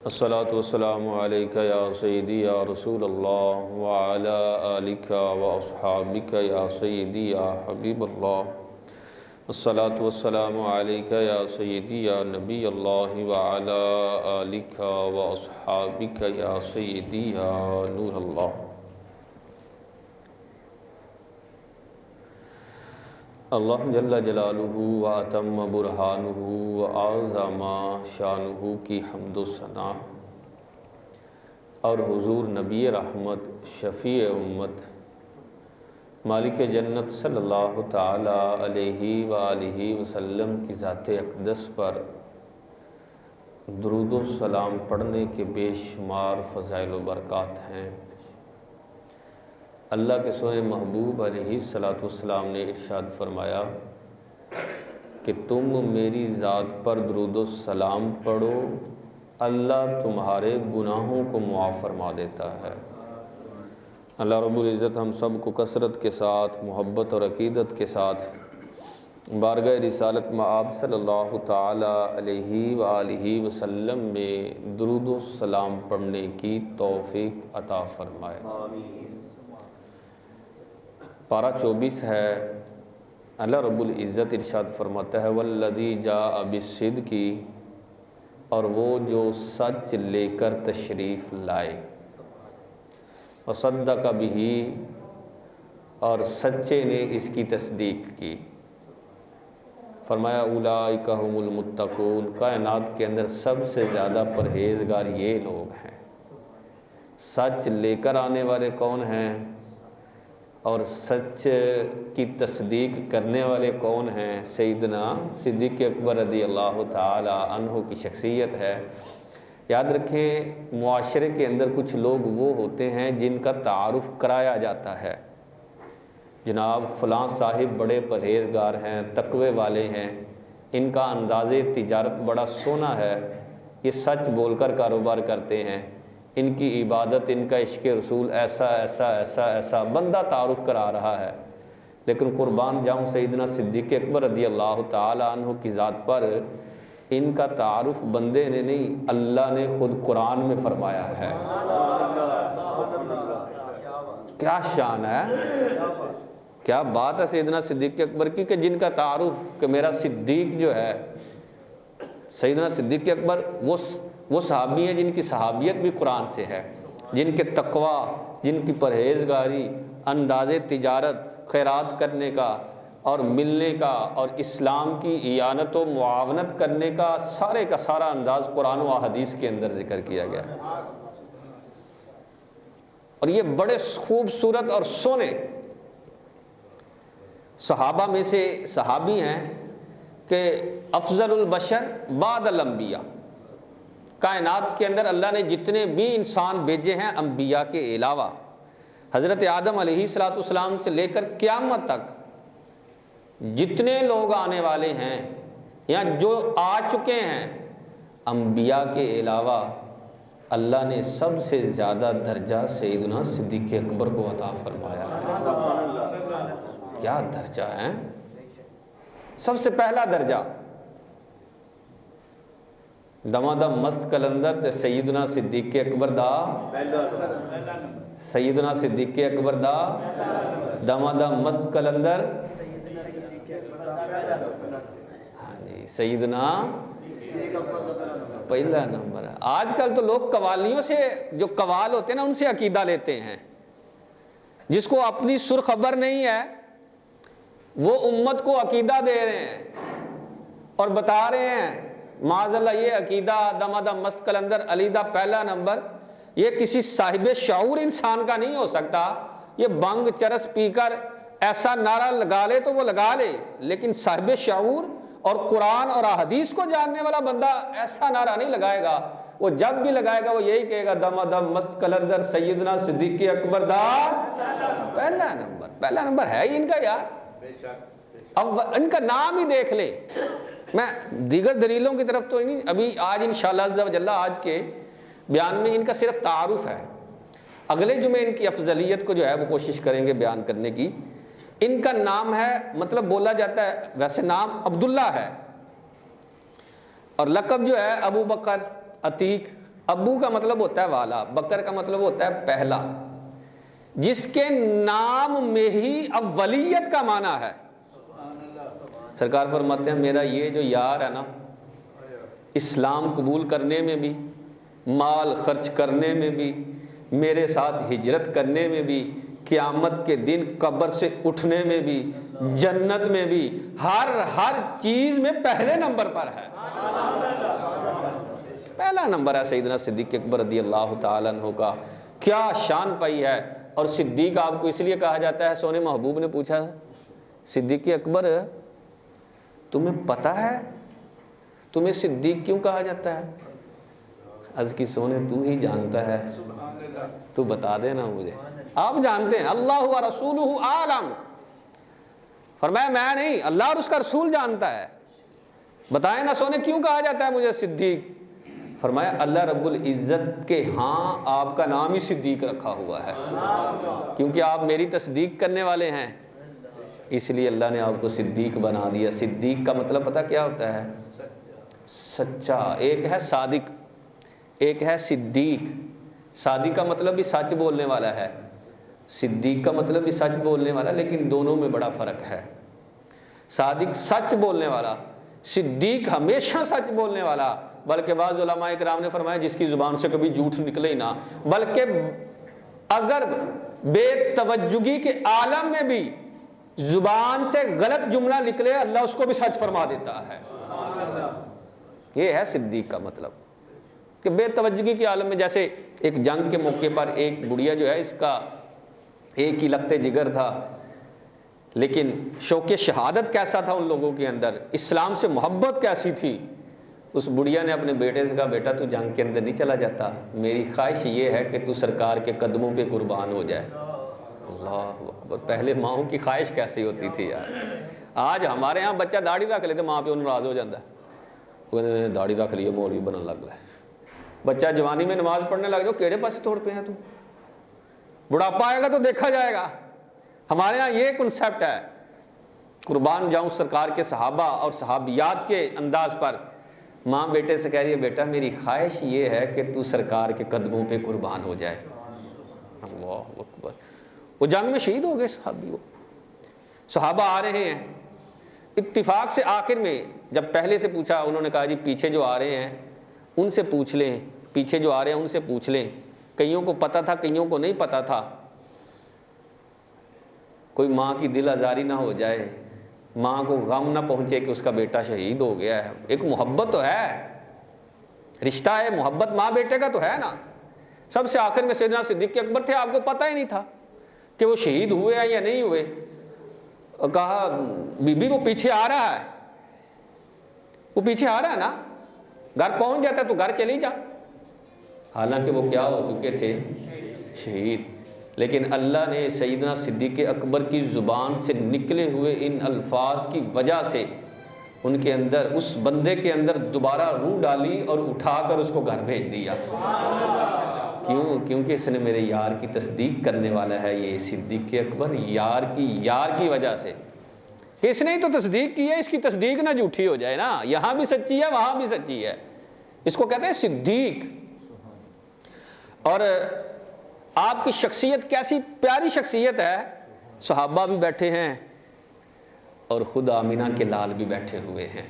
الصلاۃ والسلام علیک یا سیدی یا رسول اللہ وعلی آلک و اصحابک یا سیدی یا حبیب اللہ۔ الصلاۃ والسلام علیک یا سیدی یا نبی اللہ وعلی آلک و اصحابک یا سیدی یا نور اللہ۔ اللہ جل جلالہ و اتم برہانہ و اعظم شانہ کی حمد و ثنا اور حضور نبی رحمت شفیع امت مالک جنت صلی اللہ تعالی علیہ وآلہ وسلم کی ذات اقدس پر درود و سلام پڑھنے کے بے شمار فضائل و برکات ہیں۔ اللہ کے سونے محبوب علیہ الصلاۃ والسلام نے ارشاد فرمایا کہ تم میری ذات پر درود و سلام پڑھو، اللہ تمہارے گناہوں کو معاف فرما دیتا ہے۔ اللہ رب العزت ہم سب کو کثرت کے ساتھ محبت اور عقیدت کے ساتھ بارگاہ رسالت مآب صلی اللہ تعالی علیہ وآلہ وسلم میں درود و سلام پڑھنے کی توفیق عطا فرمائے۔ پارہ 24 ہے۔ اللہ رب العزت ارشاد فرماتا ہے والذی جاء بالصدق، اور وہ جو سچ لے کر تشریف لائے، وصدق بہ، اور سچے نے اس کی تصدیق کی۔ فرمایا اولئک ھم المتقون، کائنات کے اندر سب سے زیادہ پرہیزگار یہ لوگ ہیں۔ سچ لے کر آنے والے کون ہیں اور سچ کی تصدیق کرنے والے کون ہیں؟ سیدنا صدیق اکبر رضی اللہ تعالی عنہ کی شخصیت ہے۔ یاد رکھیں، معاشرے کے اندر کچھ لوگ وہ ہوتے ہیں جن کا تعارف کرایا جاتا ہے، جناب فلاں صاحب بڑے پرہیزگار ہیں، تقوی والے ہیں، ان کا انداز تجارت بڑا سونا ہے، یہ سچ بول کر کاروبار کرتے ہیں، ان کی عبادت، ان کا عشق رسول ایسا ایسا ایسا ایسا، بندہ تعارف کرا رہا ہے۔ لیکن قربان جاؤں سیدنا صدیق اکبر رضی اللہ تعالی عنہ کی ذات پر ان کا تعارف بندے نے نہیں، اللہ نے خود قرآن میں فرمایا ہے۔ کیا شان ہے، کیا بات ہے سیدنا صدیق اکبر کی، کہ جن کا تعارف کہ میرا صدیق جو ہے، سیدنا صدیق اکبر وہ صحابی ہیں جن کی صحابیت بھی قرآن سے ہے، جن کے تقوی، جن کی پرہیزگاری، انداز تجارت، خیرات کرنے کا اور ملنے کا اور اسلام کی اعانت و معاونت کرنے کا سارے کا سارا انداز قرآن و حدیث کے اندر ذکر کیا گیا ہے۔ اور یہ بڑے خوبصورت اور سونے صحابہ میں سے صحابی ہیں کہ افضل البشر بعد الانبیاء، کائنات کے اندر اللہ نے جتنے بھی انسان بھیجے ہیں انبیاء کے علاوہ، حضرت آدم علیہ السلام سے لے کر قیامت تک جتنے لوگ آنے والے ہیں یا جو آ چکے ہیں، انبیاء کے علاوہ اللہ نے سب سے زیادہ درجہ سیدنا صدیق اکبر کو عطا فرمایا ہے۔ کیا درجہ ہے، سب سے پہلا درجہ دمادم مست کلندر تے سیدنا صدیق اکبر دا، سیدنا صدیق اکبر دا دمادم مست کلندر، ہاں جی، سیدنا پہلا نمبر ہے۔ آج کل تو لوگ قوالیوں سے، جو قوال ہوتے ہیں نا، ان سے عقیدہ لیتے ہیں، جس کو اپنی سر خبر نہیں ہے وہ امت کو عقیدہ دے رہے ہیں اور بتا رہے ہیں معاذ اللہ یہ عقیدہ دمادم مست کلندر علی دا پہلا نمبر، یہ کسی صاحب شعور انسان کا نہیں ہو سکتا۔ یہ بنگ چرس پی کر ایسا نعرہ لگا لے تو وہ لگا لے، لیکن صاحب شعور اور قرآن اور احادیث کو جاننے والا بندہ ایسا نعرہ نہیں لگائے گا۔ وہ جب بھی لگائے گا وہ یہی کہے گا دمادم مست کلندر سیدنا صدیق اکبر دا پہلا نمبر۔ پہلا نمبر ہے ہی ان کا یار، اب ان کا نام ہی دیکھ لے۔ میں دیگر دلیلوں کی طرف تو نہیں، ابھی آج انشاءاللہ عز و جل آج کے بیان میں ان کا صرف تعارف ہے، اگلے جمعے ان کی افضلیت کو جو ہے وہ کوشش کریں گے بیان کرنے کی۔ ان کا نام ہے، مطلب بولا جاتا ہے، ویسے نام عبداللہ ہے اور لقب جو ہے ابو بکر، عتیق، ابو کا مطلب ہوتا ہے والا، بکر کا مطلب ہوتا ہے پہلا، جس کے نام میں ہی اولیت کا معنی ہے۔ سرکار فرماتے ہیں میرا یہ جو یار ہے نا، اسلام قبول کرنے میں بھی، مال خرچ کرنے میں بھی، میرے ساتھ ہجرت کرنے میں بھی، قیامت کے دن قبر سے اٹھنے میں بھی، جنت میں بھی، ہر چیز میں پہلے نمبر پر ہے۔ پہلا نمبر ہے سیدنا صدیق اکبر رضی اللہ تعالیٰ عنہ کا۔ کیا شان پائی ہے۔ اور صدیق آپ کو اس لیے کہا جاتا ہے، سونے محبوب نے پوچھا صدیق اکبر تمہیں پتہ ہے تمہیں صدیق کیوں کہا جاتا ہے؟ عرض کی سونے تو ہی جانتا ہے، تو بتا دینا مجھے، آپ جانتے ہیں، اللہ و رسولہ عالم۔ فرمایا میں نہیں، اللہ اور اس کا رسول جانتا ہے، بتائیں نا سونے کیوں کہا جاتا ہے مجھے صدیق؟ فرمایا اللہ رب العزت کے ہاں آپ کا نام ہی صدیق رکھا ہوا ہے، کیونکہ آپ میری تصدیق کرنے والے ہیں، اس لیے اللہ نے آپ کو صدیق بنا دیا۔ صدیق کا مطلب پتہ کیا ہوتا ہے؟ سچا۔ ایک ہے صادق، ایک ہے صدیق۔ صادق کا مطلب بھی سچ بولنے والا ہے، صدیق کا مطلب بھی سچ بولنے والا، لیکن دونوں میں بڑا فرق ہے۔ صادق سچ بولنے والا، صدیق ہمیشہ سچ بولنے والا، بلکہ بعض علماء اکرام نے فرمایا جس کی زبان سے کبھی جھوٹ نکلے ہی نہ، بلکہ اگر بے توجہی کے عالم میں بھی زبان سے غلط جملہ نکلے اللہ اس کو بھی سچ فرما دیتا ہے۔ یہ ہے صدیق کا مطلب کہ بے توجہی کے عالم میں، جیسے ایک جنگ کے موقع پر ایک بڑھیا جو ہے، اس کا ایک ہی لگتے جگر تھا، لیکن شوق شہادت کیسا تھا ان لوگوں کے اندر، اسلام سے محبت کیسی تھی۔ اس بڑھیا نے اپنے بیٹے سے کہا بیٹا تو جنگ کے اندر نہیں چلا جاتا، میری خواہش یہ ہے کہ تو سرکار کے قدموں پہ قربان ہو جائے۔ اللہ اکبر، پہلے ماؤں کی خواہش کیسی ہوتی تھی یار۔ آج ہمارے ہاں بچہ داڑھی رکھ لیتے ماں پہ ناراض ہو جاتا ہے، وہ داڑھی رکھ لی مولوی بننے لگ رہا ہے۔ بچہ جوانی میں نماز پڑھنے لگ جاؤ، کیڑے پاسے توڑ پہ ہیں تم، بڑھاپا آئے گا تو دیکھا جائے گا۔ ہمارے ہاں یہ کنسیپٹ ہے۔ قربان جاؤں سرکار کے صحابہ اور صحابیات کے انداز پر، ماں بیٹے سے کہہ رہی ہے بیٹا میری خواہش یہ ہے کہ تو سرکار کے قدموں پہ قربان ہو جائے۔ اللہ اکبر۔ وہ جنگ میں شہید ہو گئے صحابی، وہ صحابہ آ رہے ہیں اتفاق سے، آخر میں جب پہلے سے پوچھا انہوں نے کہا جی پیچھے جو آ رہے ہیں ان سے پوچھ لیں، پیچھے جو آ رہے ہیں ان سے پوچھ لیں، کئیوں کو پتہ تھا کئیوں کو نہیں پتہ تھا، کوئی ماں کی دل آزاری نہ ہو جائے، ماں کو غم نہ پہنچے کہ اس کا بیٹا شہید ہو گیا ہے۔ ایک محبت تو ہے، رشتہ ہے، محبت ماں بیٹے کا تو ہے نا۔ سب سے آخر میں سیدنا صدیق اکبر تھے، آپ کو پتہ ہی نہیں تھا کہ وہ شہید ہوئے ہیں یا نہیں ہوئے۔ کہا بی بی وہ پیچھے آ رہا ہے، وہ پیچھے آ رہا ہے نا، گھر پہنچ جاتا تو گھر چلی جا۔ حالانکہ وہ کیا ہو چکے تھے؟ شہید۔ لیکن اللہ نے سیدنا صدیق اکبر کی زبان سے نکلے ہوئے ان الفاظ کی وجہ سے ان کے اندر، اس بندے کے اندر دوبارہ روح ڈالی اور اٹھا کر اس کو گھر بھیج دیا۔ کیوں؟ کیونکہ اس نے میرے یار کی تصدیق کرنے والا ہے، یہ صدیق اکبر یار کی وجہ سے، کہ اس نے ہی تو تصدیق کی ہے، اس کی تصدیق نہ جھوٹی ہو جائے نا، یہاں بھی سچی ہے وہاں بھی سچی ہے، اس کو کہتے ہیں صدیق۔ اور آپ کی شخصیت کیسی پیاری شخصیت ہے، صحابہ بھی بیٹھے ہیں اور خود آمینہ کے لال بھی بیٹھے ہوئے ہیں۔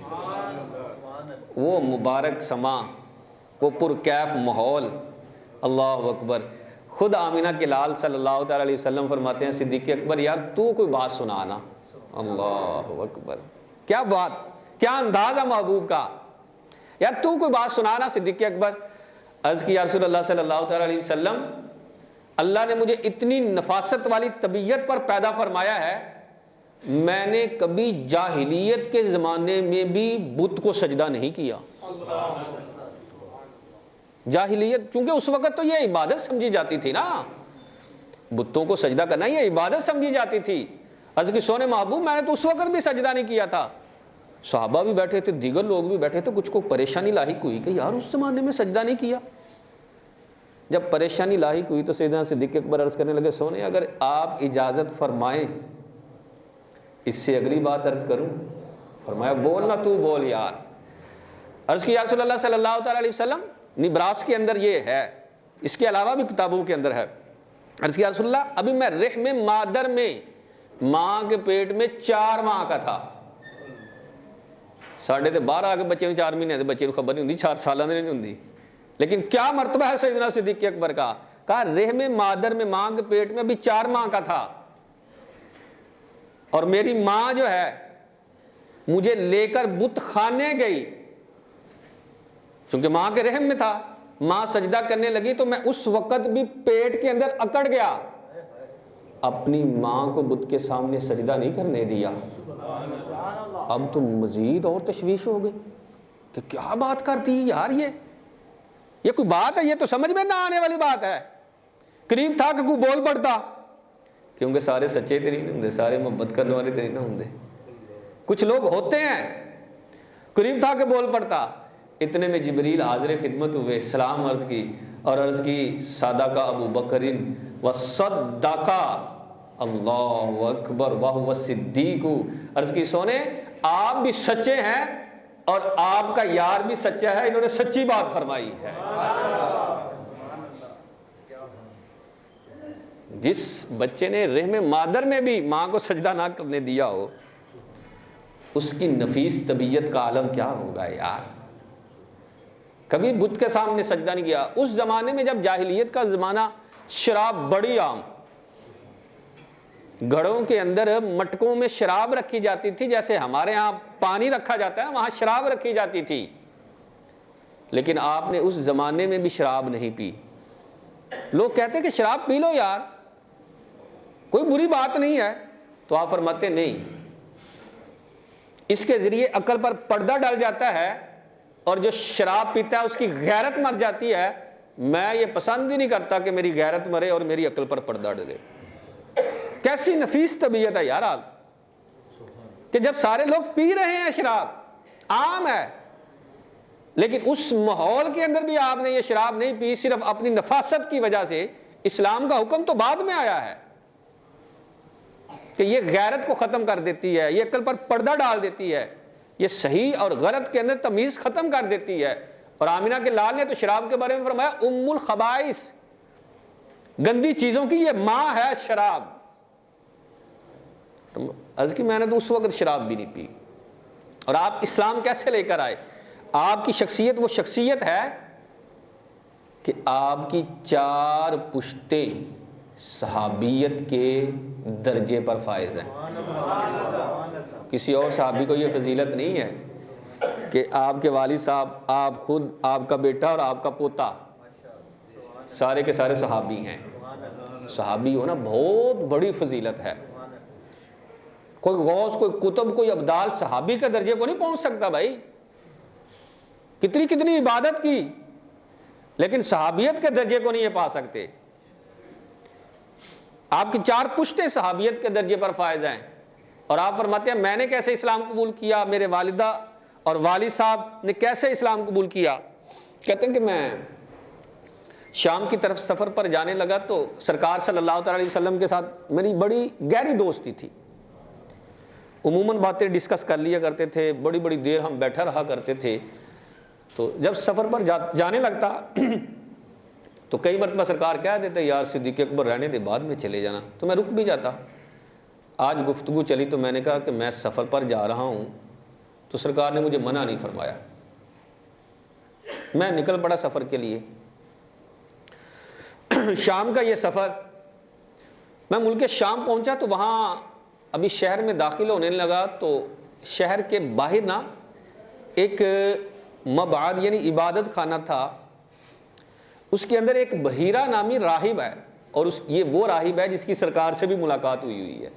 وہ مبارک سما، وہ پرکیف ماحول، اللہ اکبر۔ خود آمینہ کے لال صلی اللہ تعالی علیہ وسلم فرماتے ہیں صدیق اکبر یار تو کوئی بات سنانا۔ اللہ اکبر، کیا بات، کیا انداز ہے محبوب کا، یار تو کوئی بات سنانا صدیق اکبر۔ عرض کی یا رسول اللہ صلی اللہ تعالی علیہ وسلم، اللہ نے مجھے اتنی نفاست والی طبیعت پر پیدا فرمایا ہے، میں نے کبھی جاہلیت کے زمانے میں بھی بت کو سجدہ نہیں کیا۔ جاہلیت، چونکہ اس وقت تو یہ عبادت سمجھی جاتی تھی نا، بتوں کو سجدہ کرنا یہ عبادت سمجھی جاتی تھی۔ عرض کی سونے محبوب میں نے تو اس وقت بھی سجدہ نہیں کیا تھا۔ صحابہ بھی بیٹھے تھے، دیگر لوگ بھی بیٹھے تھے، کچھ کو پریشانی لاحق ہوئی کہ یار اس زمانے میں سجدہ نہیں کیا۔ جب پریشانی لاحق ہوئی تو سیدنا صدیق اکبر عرض کرنے لگے سونے اگر آپ اجازت فرمائیں اس سے اگلی بات عرض کروں؟ فرمایا بول نا تو بول یار۔ عرض کی یا رسول اللہ صلی اللہ تعالی علیہ وسلم نبراس کے اندر یہ ہے، اس کے علاوہ بھی کتابوں کے اندر ہے۔ عرض کیا رسول اللہ ابھی میں رحم مادر میں، ماں کے پیٹ میں 4 ماہ کا تھا، ساڑھے تے 12 کے بچے 4 مہینے کے بچے کو خبر نہیں ہوتی، 4 سالہ نہیں ہوتی، لیکن کیا مرتبہ ہے سیدنا صدیق اکبر کا، کہا رحم مادر میں ماں کے پیٹ میں ابھی 4 ماہ کا تھا، اور میری ماں جو ہے مجھے لے کر بت خانے گئی، چونکہ ماں کے رحم میں تھا، ماں سجدہ کرنے لگی تو میں اس وقت بھی پیٹ کے اندر اکڑ گیا، اپنی ماں کو بت کے سامنے سجدہ نہیں کرنے دیا۔ اب تو مزید اور تشویش ہو گئی کہ کیا بات کرتی یار، یہ کوئی بات ہے؟ یہ تو سمجھ میں نہ آنے والی بات ہے۔ قریب تھا کہ کوئی بول پڑتا، کیونکہ سارے سچے تیری نہیں ہوں، سارے محبت کرنے والے تیری نہ ہوں، کچھ لوگ ہوتے ہیں، قریب تھا کہ بول پڑتا۔ اتنے میں جبریل حاضر خدمت ہوئے، سلام عرض کی اور عرض کی صدق ابو بکر وصدق اللہ اکبر وہو الصدیق، عرض کی سونے آپ بھی سچے ہیں اور آپ کا یار بھی سچا ہے، انہوں نے سچی بات فرمائی ہے۔ جس بچے نے رحم مادر میں بھی ماں کو سجدہ نہ کرنے دیا ہو، اس کی نفیس طبیعت کا عالم کیا ہوگا یار۔ کبھی بت کے سامنے سجدہ نہیں کیا۔ اس زمانے میں جب جاہلیت کا زمانہ، شراب بڑی عام، گھڑوں کے اندر مٹکوں میں شراب رکھی جاتی تھی، جیسے ہمارے ہاں پانی رکھا جاتا ہے وہاں شراب رکھی جاتی تھی، لیکن آپ نے اس زمانے میں بھی شراب نہیں پی۔ لوگ کہتے کہ شراب پی لو یار، کوئی بری بات نہیں ہے، تو آپ فرماتے نہیں، اس کے ذریعے عقل پر پردہ ڈال جاتا ہے، اور جو شراب پیتا ہے اس کی غیرت مر جاتی ہے۔ میں یہ پسند ہی نہیں کرتا کہ میری غیرت مرے اور میری عقل پر پردہ ڈلے۔ کیسی نفیس طبیعت ہے یار آپ، کہ جب سارے لوگ پی رہے ہیں شراب، عام ہے، لیکن اس ماحول کے اندر بھی آپ نے یہ شراب نہیں پی، صرف اپنی نفاست کی وجہ سے۔ اسلام کا حکم تو بعد میں آیا ہے کہ یہ غیرت کو ختم کر دیتی ہے، یہ عقل پر پردہ ڈال دیتی ہے، یہ صحیح اور غلط کے اندر تمیز ختم کر دیتی ہے۔ اور آمینہ کے لال نے تو شراب کے بارے میں فرمایا ام الخبائث، گندی چیزوں کی یہ ماں ہے شراب۔ عرض کی میں نے تو اس وقت شراب بھی نہیں پی۔ اور آپ اسلام کیسے لے کر آئے؟ آپ کی شخصیت وہ شخصیت ہے کہ آپ کی 4 پشتیں صحابیت کے درجے پر فائز ہیں۔ کسی اور صحابی کو یہ فضیلت نہیں ہے کہ آپ کے والد صاحب، آپ خود، آپ کا بیٹا اور آپ کا پوتا سارے کے سارے صحابی ہیں۔ صحابی ہونا بہت بڑی فضیلت ہے۔ کوئی غوث، کوئی قطب، کوئی ابدال صحابی کے درجے کو نہیں پہنچ سکتا بھائی، کتنی عبادت کی، لیکن صحابیت کے درجے کو نہیں یہ پا سکتے۔ آپ کی 4 پشتیں صحابیت کے درجے پر فائز ہیں۔ اور آپ فرماتے ہیں میں نے کیسے اسلام قبول کیا، میرے والدہ اور والد صاحب نے کیسے اسلام قبول کیا؟ کہتے ہیں کہ میں شام کی طرف سفر پر جانے لگا تو سرکار صلی اللہ تعالی وسلم کے ساتھ میری بڑی گہری دوستی تھی، عموماً باتیں ڈسکس کر لیا کرتے تھے، بڑی بڑی دیر ہم بیٹھا رہا کرتے تھے۔ تو جب سفر پر جانے لگتا تو کئی مرتبہ سرکار کہہ دیتے یار صدیق اکبر رہنے دے، بعد میں چلے جانا، تو میں رک بھی جاتا۔ آج گفتگو چلی تو میں نے کہا کہ میں سفر پر جا رہا ہوں، تو سرکار نے مجھے منع نہیں فرمایا، میں نکل پڑا سفر کے لیے۔ شام کا یہ سفر، میں ملک شام پہنچا تو وہاں ابھی شہر میں داخل ہونے لگا تو شہر کے باہر نا ایک مبعد یعنی عبادت خانہ تھا، اس کے اندر ایک بحیرہ نامی راہب ہے، اور یہ وہ راہب ہے جس کی سرکار سے بھی ملاقات ہوئی ہے۔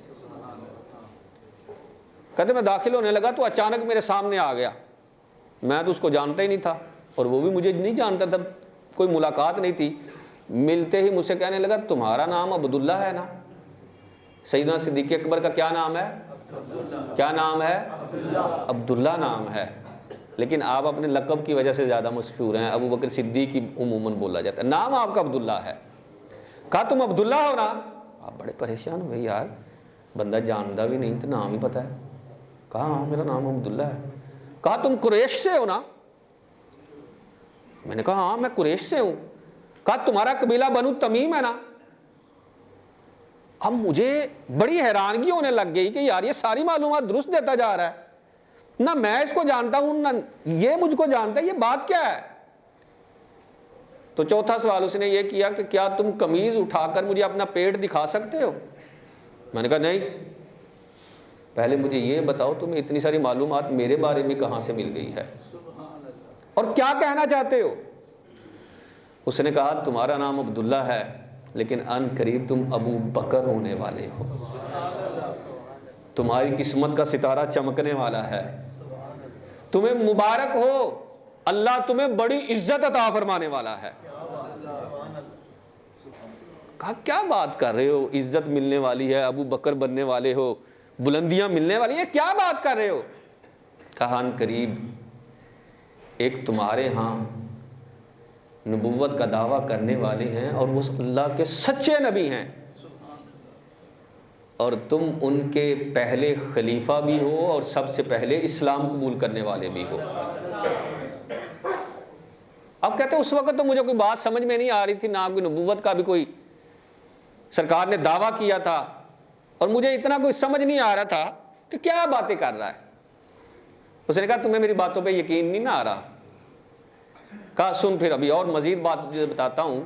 کہتے میں داخل ہونے لگا تو اچانک میرے سامنے آ گیا، میں تو اس کو جانتا ہی نہیں تھا اور وہ بھی مجھے نہیں جانتا تھا، کوئی ملاقات نہیں تھی۔ ملتے ہی مجھ سے کہنے لگا تمہارا نام عبداللہ ہے نا؟ سیدنا صدیق اکبر کا کیا نام ہے؟ کیا نام ہے؟ عبداللہ نام ہے، لیکن آپ اپنے لقب کی وجہ سے زیادہ مشہور ہیں، ابو بکر صدیق کی عموماً بولا جاتا ہے، نام آپ کا عبداللہ ہے۔ کہا تم عبداللہ ہو نا؟ آپ بڑے پریشان ہوئے، یار بندہ جانتا بھی نہیں تو نام ہی پتہ ہے۔ کہا ہاں میرا نام عبداللہ ہے۔ کہا تم قریش سے ہو نا؟ میں نے کہا ہاں میں قریش سے ہوں. کہا تمہارا قبیلہ بنو تمیم ہے نا؟ اب مجھے بڑی حیرانگی ہونے لگ گئی کہ یار یہ ساری معلومات درست دیتا جا رہا ہے، نہ میں اس کو جانتا ہوں نہ یہ مجھ کو جانتا ہے، یہ بات کیا ہے؟ تو چوتھا سوال اس نے یہ کیا کہ کیا تم قمیض اٹھا کر مجھے اپنا پیٹ دکھا سکتے ہو؟ میں نے کہا نہیں، پہلے مجھے یہ بتاؤ تمہیں اتنی ساری معلومات میرے بارے میں کہاں سے مل گئی ہے اور کیا کہنا چاہتے ہو؟ اس نے کہا تمہارا نام عبداللہ ہے لیکن ان قریب تم ابو بکر ہونے والے ہو، تمہاری قسمت کا ستارہ چمکنے والا ہے، تمہیں مبارک ہو، اللہ تمہیں بڑی عزت عطا فرمانے والا ہے. کہا کیا بات کر رہے ہو، عزت ملنے والی ہے، ابو بکر بننے والے ہو، بلندیاں ملنے والی ہیں، کیا بات کر رہے ہو؟ کہا ان قریب ایک تمہارے ہاں نبوت کا دعویٰ کرنے والے ہیں اور وہ اللہ کے سچے نبی ہیں، اور تم ان کے پہلے خلیفہ بھی ہو اور سب سے پہلے اسلام قبول کرنے والے بھی ہو. اب کہتے ہیں اس وقت تو مجھے کوئی بات سمجھ میں نہیں آ رہی تھی، نہ کوئی نبوت کا بھی کوئی سرکار نے دعویٰ کیا تھا، اور مجھے اتنا کوئی سمجھ نہیں آ رہا تھا کہ کیا باتیں کر رہا ہے. اس نے کہا تمہیں میری باتوں پہ یقین نہیں نہ آ رہا؟ کہا سن پھر ابھی اور مزید بات تجھے بتاتا ہوں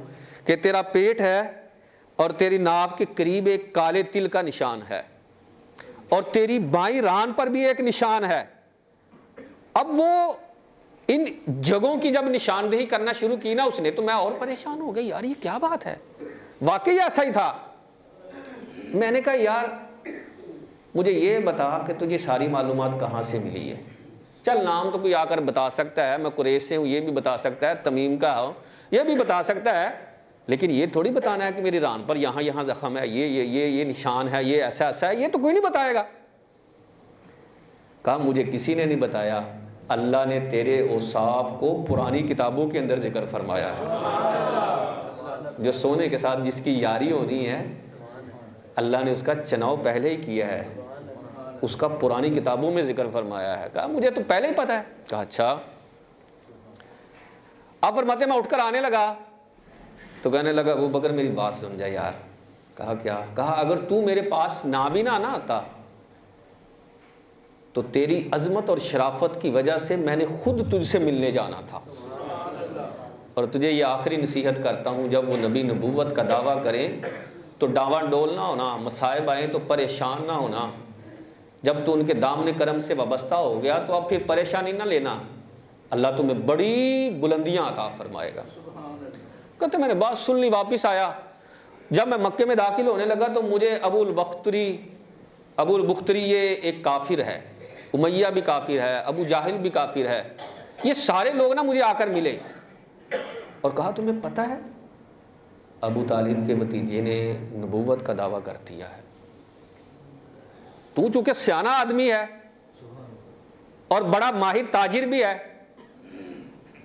کہ تیرا پیٹ ہے اور تیری ناف کے قریب ایک کالے تل کا نشان ہے اور تیری بائیں ران پر بھی ایک نشان ہے. اب وہ ان جگہوں کی جب نشاندہی کرنا شروع کی نا اس نے، تو میں اور پریشان ہو گئی، یار یہ کیا بات ہے، واقعی ایسا ہی تھا. میں نے کہا یار مجھے یہ بتا کہ تجھے ساری معلومات کہاں سے ملی ہے؟ چل نام تو کوئی آ کر بتا سکتا ہے، میں قریش سے ہوں یہ بھی بتا سکتا ہے، تمیم کا ہوں یہ بھی بتا سکتا ہے، لیکن یہ تھوڑی بتانا ہے کہ میری ران پر یہاں یہاں زخم ہے، یہ نشان ہے، یہ ایسا ایسا ہے، یہ تو کوئی نہیں بتائے گا. کہا مجھے کسی نے نہیں بتایا، اللہ نے تیرے اوصاف کو پرانی کتابوں کے اندر ذکر فرمایا ہے. جو سونے کے ساتھ جس کی یاری ہونی ہے اللہ نے اس کا چناؤ پہلے ہی کیا ہے، اس کا پرانی کتابوں میں ذکر فرمایا ہے. کہا مجھے تو پہلے ہی پتہ ہے. کہا اچھا. آپ فرماتے میں اٹھ کر آنے لگا تو کہنے لگا ابو بکر میری بات سن جا یار. کہا کیا؟ کہا اگر تو میرے پاس نہ بھی نہ آتا تو تیری عظمت اور شرافت کی وجہ سے میں نے خود تجھ سے ملنے جانا تھا، اور تجھے یہ آخری نصیحت کرتا ہوں جب وہ نبی نبوت کا دعویٰ کریں تو ڈاواں ڈول نہ ہونا، مصائب آئیں تو پریشان نہ ہونا. جب تو ان کے دامن کرم سے وابستہ ہو گیا تو اب پھر پریشانی نہ لینا، اللہ تمہیں بڑی بلندیاں عطا فرمائے گا. کہتے میں نے بات سن لی، واپس آیا. جب میں مکے میں داخل ہونے لگا تو مجھے ابو البختری یہ ایک کافر ہے، امیہ بھی کافر ہے، ابو جاہل بھی کافر ہے، یہ سارے لوگ نا مجھے آ کر ملے اور کہا تمہیں پتہ ہے ابو طالب کے بھتیجے نے نبوت کا دعویٰ کر دیا ہے، تو چونکہ سیانہ آدمی ہے اور بڑا ماہر تاجر بھی ہے،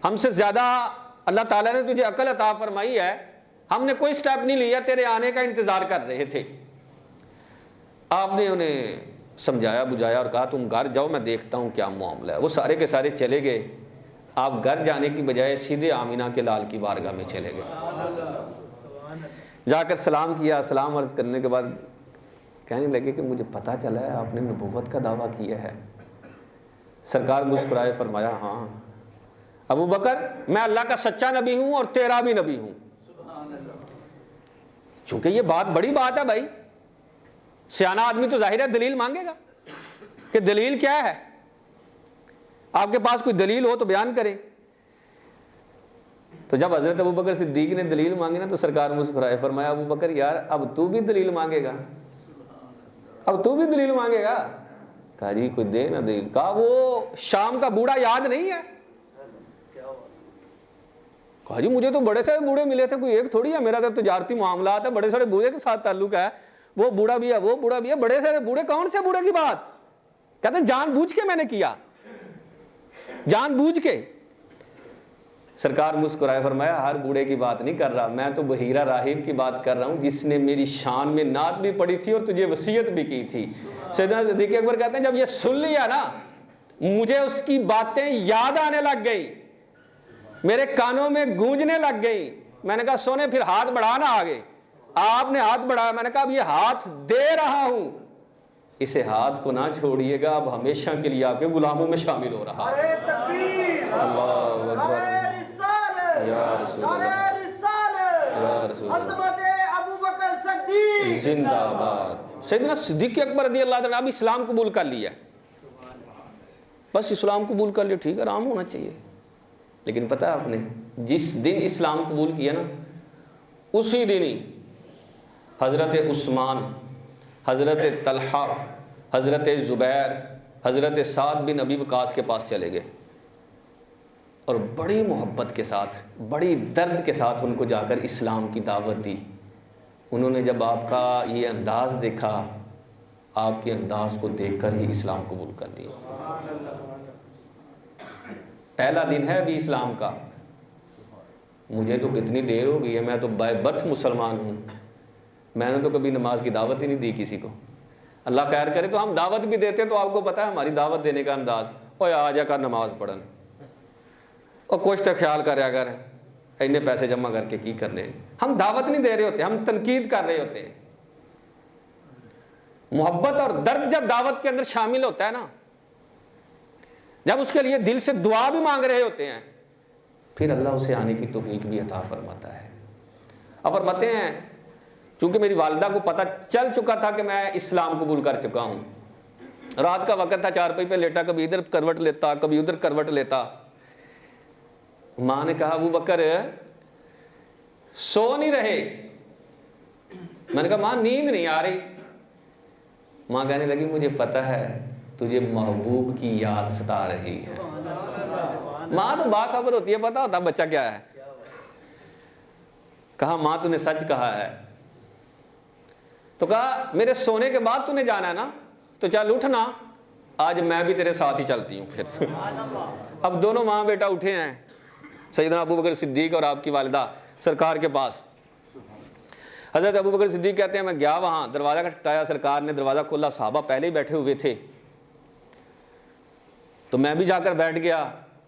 ہم سے زیادہ اللہ تعالیٰ نے تجھے عقل عطا فرمائی ہے، ہم نے کوئی سٹیپ نہیں لیا، تیرے آنے کا انتظار کر رہے تھے. آپ نے انہیں سمجھایا بجھایا اور کہا تم گھر جاؤ میں دیکھتا ہوں کیا معاملہ ہے. وہ سارے کے سارے چلے گئے. آپ گھر جانے کی بجائے سیدھے آمینہ کے لال کی بارگاہ میں چلے گئے، جا کر سلام کیا. سلام عرض کرنے کے بعد کہنے لگے کہ مجھے پتہ چلا ہے آپ نے نبوت کا دعویٰ کیا ہے. سرکار مسکرائے فرمایا ہاں ابو بکر میں اللہ کا سچا نبی ہوں اور تیرا بھی نبی ہوں. چونکہ یہ بات بڑی بات ہے بھائی، سیانہ آدمی تو ظاہر ہے دلیل مانگے گا کہ دلیل کیا ہے، آپ کے پاس کوئی دلیل ہو تو بیان کریں. تو جب حضرت ابو بکر صدیق نے دلیل مانگی نا تو سرکار مسکرائے فرمایا ابو بکر یار اب تو بھی دلیل مانگے گا، اب تو بھی دلیل مانگے گا. کہا جی کوئی دے نا دلیل. کہا وہ شام کا بوڑھا یاد نہیں ہے؟ کہا جی مجھے تو بڑے سارے بوڑھے ملے تھے، کوئی ایک تھوڑی ہے، میرا تو تجارتی معاملات ہے، بڑے سارے بوڑھے کے ساتھ تعلق ہے، وہ بوڑھا بھی ہے وہ بوڑھا بھی ہے. بڑے سارے بوڑھے کون سے بوڑھے کی بات؟ کہتے ہیں جان بوجھ کے میں نے کیا، جان بوجھ کے. سرکار مسکرائے فرمایا ہر بوڑھے کی بات نہیں کر رہا، میں تو بحیرہ راہب کی بات کر رہا ہوں جس نے میری شان میں نعت بھی پڑھی تھی اور تجھے وصیت بھی کی تھی. سیدنا صدیق اکبر کہتے ہیں جب یہ سن لیا نا مجھے اس کی باتیں یاد آنے لگ گئی. میرے کانوں میں گونجنے لگ گئی. میں نے کہا سونے پھر ہاتھ بڑھانا آگے. آپ نے ہاتھ بڑھایا. میں نے کہا اب یہ ہاتھ دے رہا ہوں, اسے ہاتھ کو نہ چھوڑیے گا, اب ہمیشہ کے لیے آپ کے غلاموں میں شامل ہو رہا. اللہ اکبر, یا رسول اللہ, یا رسول اللہ, زندہ باد. سیدنا صدیق اکبر رضی اللہ عنہ اب اسلام قبول کر لیا, بس اسلام قبول کر لیا, ٹھیک ہے, آرام ہونا چاہیے. لیکن پتہ ہے آپ نے, جس دن اسلام قبول کیا نا, اسی دن ہی حضرت عثمان, حضرت طلحہ, حضرت زبیر, حضرت سعد بن ابی وقاص کے پاس چلے گئے اور بڑی محبت کے ساتھ, بڑی درد کے ساتھ ان کو جا کر اسلام کی دعوت دی. انہوں نے جب آپ کا یہ انداز دیکھا, آپ کے انداز کو دیکھ کر ہی اسلام قبول کر لیا. پہلا دن ہے ابھی اسلام کا. مجھے تو کتنی دیر ہو گئی ہے, میں تو بائی برتھ مسلمان ہوں, میں نے تو کبھی نماز کی دعوت ہی نہیں دی کسی کو. اللہ خیر کرے تو ہم دعوت بھی دیتے تو آپ کو پتہ ہے ہماری دعوت دینے کا انداز, اوے آ جا کر نماز پڑھن, اور کچھ تو خیال کرے اگر اتنے پیسے جمع کر کے کی کرنے. ہم دعوت نہیں دے رہے ہوتے, ہم تنقید کر رہے ہوتے ہیں. محبت اور درد جب دعوت کے اندر شامل ہوتا ہے نا, جب اس کے لیے دل سے دعا بھی مانگ رہے ہوتے ہیں, پھر اللہ اسے آنے کی توفیق بھی عطا فرماتا ہے. اب فرماتے ہیں چونکہ میری والدہ کو پتہ چل چکا تھا کہ میں اسلام قبول کر چکا ہوں, رات کا وقت تھا, چارپائی پہ لیٹا, کبھی ادھر کروٹ لیتا کبھی ادھر کروٹ لیتا. ماں نے کہا ابو بکر سو نہیں رہے. میں نے کہا ماں نیند نہیں آ رہی. ماں کہنے لگی مجھے پتہ ہے تجھے محبوب کی یاد ستا رہی ہے. ماں تو باخبر ہوتی ہے, پتہ ہوتا بچہ کیا ہے. کہا ماں تو نے سچ کہا ہے. تو کہا میرے سونے کے بعد تو نے جانا ہے نا, تو چل اٹھنا, آج میں بھی تیرے ساتھ ہی چلتی ہوں. پھر اب دونوں ماں بیٹا اٹھے ہیں, سیدنا ابو بکر صدیق اور آپ کی والدہ سرکار کے پاس. حضرت ابو بکر صدیق کہتے ہیں میں گیا وہاں, دروازہ کھٹکھٹایا, سرکار نے دروازہ کھولا, صحابہ پہلے ہی بیٹھے ہوئے تھے, تو میں بھی جا کر بیٹھ گیا.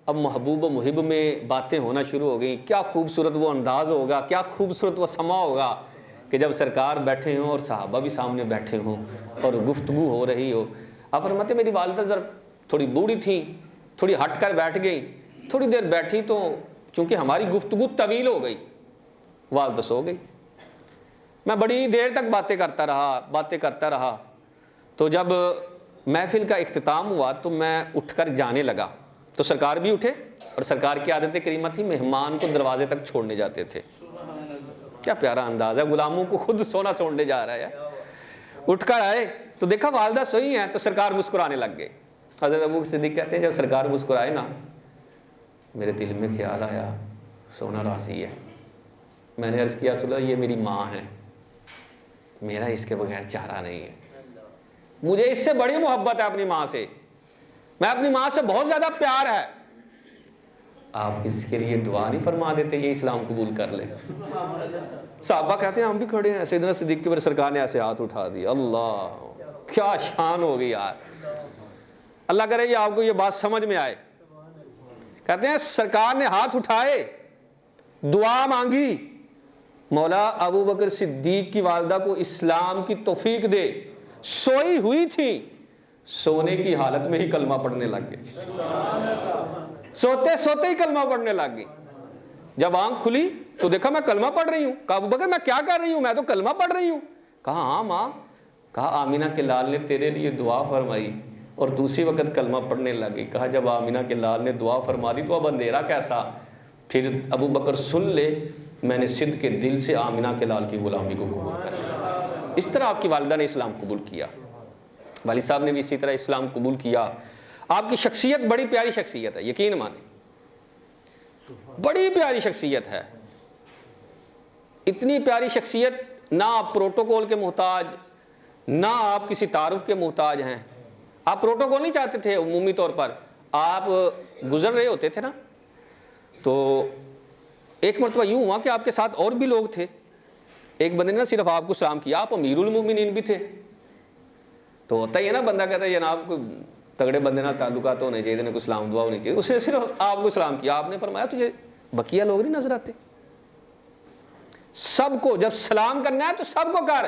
اب محبوب و محب میں باتیں ہونا شروع ہو گئیں. کیا خوبصورت وہ انداز ہوگا, کیا خوبصورت وہ سما ہوگا کہ جب سرکار بیٹھے ہوں اور صحابہ بھی سامنے بیٹھے ہوں اور گفتگو ہو رہی ہو. آپ فرماتے میری والدہ ذرا تھوڑی بوڑھی تھیں, تھوڑی ہٹ کر بیٹھ گئیں. تھوڑی دیر بیٹھی تو چونکہ ہماری گفتگو طویل ہو گئی, والدہ سو گئی. میں بڑی دیر تک باتیں کرتا رہا. تو جب محفل کا اختتام ہوا تو میں اٹھ کر جانے لگا, تو سرکار بھی اٹھے, اور سرکار کی عادت کریمہ تھی مہمان کو دروازے تک چھوڑنے جاتے تھے. کیا پیارا انداز ہے, غلاموں کو خود سونا چھوڑنے جا رہا ہے. اٹھ کر آئے تو دیکھا والدہ سوئی ہیں, تو سرکار مسکرانے لگ گئے. حضرت ابو صدیق کہتے ہیں جب سرکار مسکرائے نا, میرے دل میں خیال آیا سونا راضی ہے. میں نے عرض کیا رسول اللہ یہ میری ماں ہے, میرا اس کے بغیر چارہ نہیں ہے. مجھے اس سے بڑی محبت ہے اپنی ماں سے, میں اپنی ماں سے بہت زیادہ پیار ہے. آپ اس کے لیے دعا نہیں فرما دیتے یہ اسلام قبول کر لے. صحابہ کہتے ہیں ہم بھی کھڑے ہیں. سیدنا صدیق کے سرکار نے ایسے ہاتھ اٹھا دیا. اللہ کیا شان ہو گئی یار. اللہ کرے یہ آپ کو یہ بات سمجھ میں آئے. کہتے ہیں سرکار نے ہاتھ اٹھائے, دعا مانگی, مولا ابو بکر صدیق کی والدہ کو اسلام کی توفیق دے. سوئی ہوئی تھی, سونے کی حالت میں ہی کلمہ پڑھنے لگ گئی. سوتے سوتے ہی کلمہ پڑھنے لگ گئی. جب آنکھ کھلی تو دیکھا میں کلمہ پڑھ رہی ہوں. کہا ابو بکر میں کیا کر رہی ہوں, میں تو کلمہ پڑھ رہی ہوں. کہا ہاں ماں. کہا آمینہ کے لال نے تیرے لیے دعا فرمائی اور دوسری وقت کلمہ پڑھنے لگی. کہا جب آمینہ کے لال نے دعا فرما دی تو اب اندھیرا کیسا. پھر ابو بکر سن لے, میں نے صدق کے دل سے آمینہ کے لال کی غلامی کو قبول کر لیا. اس طرح آپ کی والدہ نے اسلام قبول کیا, والد صاحب نے بھی اسی طرح اسلام قبول کیا. آپ کی شخصیت بڑی پیاری شخصیت ہے, یقین مانیں بڑی پیاری شخصیت ہے. اتنی پیاری شخصیت, نہ آپ پروٹوکول کے محتاج, نہ آپ کسی تعارف کے محتاج ہیں. آپ پروٹوکول نہیں چاہتے تھے عمومی طور پر. آپ گزر رہے ہوتے تھے نا, تو ایک مرتبہ یوں ہوا کہ آپ کے ساتھ اور بھی لوگ تھے. ایک بندے نے نہ صرف آپ کو سلام کیا, آپ امیر المومنین بھی تھے. تو ہوتا ہی ہے نا, بندہ کہتا ہے جناب کوئی تگڑے بندے نہ تعلقات ہونے چاہیے, کوئی سلام دعا ہونی چاہیے. اس نے صرف آپ کو سلام کیا. آپ نے فرمایا تجھے بقیہ لوگ نہیں نظر آتے؟ سب کو جب سلام کرنا ہے تو سب کو کر،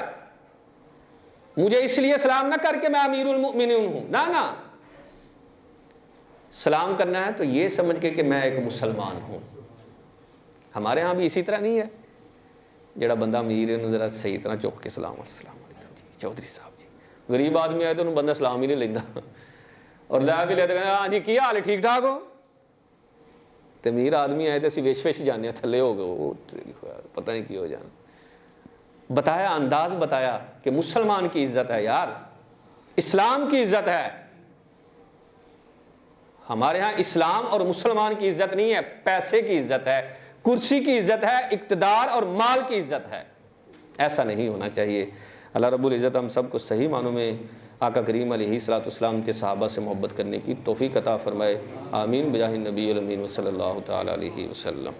مجھے اس لیے سلام نہ کر کے میں امیر المؤمنین ہوں، نہ سلام کرنا ہے تو یہ سمجھ کے کہ میں ایک مسلمان ہوں۔ ہمارے ہاں بھی اسی طرح نہیں ہے، جڑا بندہ امیر ہے ذرا صحیح طرح چک کے السلام علیکم جی چودھری صاحب جی، غریب آدمی آئے تو انہوں بندہ سلام ہی نہیں لینا، اور لے بھی لیتے ہیں ہاں جی کیا حال ہے ٹھیک ٹھاک ہو، تو امیر آدمی آئے تو اسی ویش ویش جانے تھلے ہو گئے، وہ پتہ نہیں کی ہو جانا۔ بتایا، انداز بتایا کہ مسلمان کی عزت ہے یار، اسلام کی عزت ہے۔ ہمارے ہاں اسلام اور مسلمان کی عزت نہیں ہے، پیسے کی عزت ہے، کرسی کی عزت ہے، اقتدار اور مال کی عزت ہے۔ ایسا نہیں ہونا چاہیے۔ اللہ رب العزت ہم سب کو صحیح معنوں میں آقا کریم علیہ الصلوۃ والسلام کے صحابہ سے محبت کرنے کی توفیق عطا فرمائے، آمین بجاہ النبی الامین وصلی اللہ تعالی علیہ وسلم۔